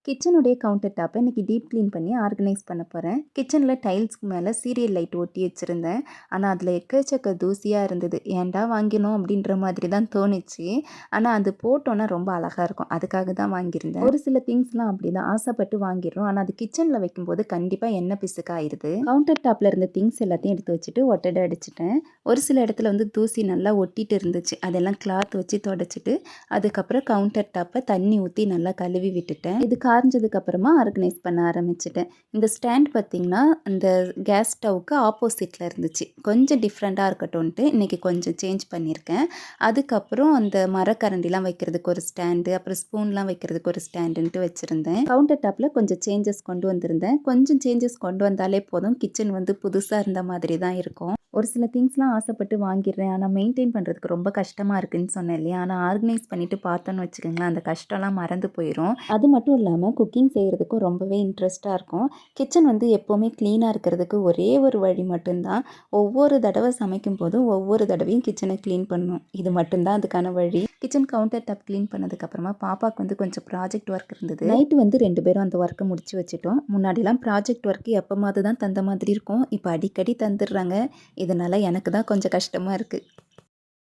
கிச்சனுடைய counter டாப்பை இன்றைக்கி deep clean பண்ணி organise பண்ண போகிறேன். கிச்சனில் டைல்ஸ்க்கு மேலே சீரியல் லைட் ஒட்டி வச்சுருந்தேன். ஆனால் அதில் எக்கச்சக்க தூசியாக இருந்தது. ஏன்டா வாங்கினோம் அப்படின்ற மாதிரி தான் தோணுச்சு. ஆனால் அது போட்டோன்னா ரொம்ப அழகாக இருக்கும். அதுக்காக தான் வாங்கியிருந்தேன். ஒரு சில திங்ஸ்லாம் அப்படி தான் ஆசைப்பட்டு வாங்கிடுறோம். ஆனால் அது கிச்சனில் வைக்கும்போது கண்டிப்பாக எண்ணெய் பிசுக்காயிருது. கவுண்டர் டாப்பில் இருந்த திங்ஸ் எல்லாத்தையும் எடுத்து வச்சுட்டு ஒட்டடை அடிச்சிட்டேன். ஒரு சில இடத்துல வந்து தூசி நல்லா ஒட்டிட்டு இருந்துச்சு. அதெல்லாம் கிளாத் வச்சு தொடச்சிட்டு அதுக்கப்புறம் கவுண்டர் டாப்பை தண்ணி ஊற்றி நல்லா கழுவி விட்டுட்டேன். இது காய்ஞ்சதுக்கப்புறமா ஆர்கனைஸ் பண்ண ஆரம்பிச்சிட்டேன். இந்த ஸ்டாண்ட் பார்த்திங்கன்னா இந்த கேஸ் ஸ்டவ்வுக்கு ஆப்போசிட்டில் இருந்துச்சு. கொஞ்சம் டிஃப்ரெண்ட்டாக இருக்கட்டும்ன்ட்டு இன்றைக்கி கொஞ்சம் சேஞ்ச் பண்ணியிருக்கேன். அதுக்கப்புறம் அந்த மரக்கரண்டிலாம் வைக்கிறதுக்கு ஒரு ஸ்டாண்டு, அப்புறம் ஸ்பூன்லாம் வைக்கிறதுக்கு ஒரு ஸ்டாண்டுன்ட்டு வச்சுருந்தேன். கவுண்டர் டாப்பில் கொஞ்சம் சேஞ்சஸ் கொண்டு வந்திருந்தேன். கொஞ்சம் சேஞ்சஸ் கொண்டு வந்தாலே போதும், கிச்சன் வந்து புதுசாக இருந்த மாதிரி தான் இருக்கும். ஒரு சில திங்ஸ்லாம் ஆசைப்பட்டு வாங்கிடுறேன். ஆனால் மெயின்டைன் பண்ணுறதுக்கு ரொம்ப கஷ்டமாக இருக்குதுன்னு சொன்னேன் இல்லையா? ஆனால் ஆர்கனைஸ் பண்ணிவிட்டு பார்த்தோன்னு வச்சுக்கோங்களேன், அந்த கஷ்டம்லாம் மறந்து போயிடும். அது மட்டும் இல்லாமல் குக்கிங் செய்கிறதுக்கும் ரொம்பவே இன்ட்ரெஸ்ட்டாக இருக்கும். கிச்சன் வந்து எப்போவுமே க்ளீனாக இருக்கிறதுக்கு ஒரே ஒரு வழி மட்டும்தான். ஒவ்வொரு தடவை சமைக்கும் போதும் ஒவ்வொரு தடவையும் கிச்சனை க்ளீன் பண்ணணும். இது மட்டும்தான் அதுக்கான வழி. கிச்சன் கவுண்டர் டாப் க்ளீன் பண்ணதுக்கப்புறமா பாப்பாவுக்கு வந்து கொஞ்சம் ப்ராஜெக்ட் ஒர்க் இருந்தது. நைட்டு வந்து 2 பேரும் அந்த ஒர்க்கை முடிச்சு வச்சுட்டோம். முன்னாடிலாம் ப்ராஜெக்ட் ஒர்க்கு எப்போமாவது தான் தந்த மாதிரி இருக்கும். இப்போ அடிக்கடி தந்துடுறாங்க. இதனால் எனக்கு தான் கொஞ்சம் கஷ்டமாக இருக்குது.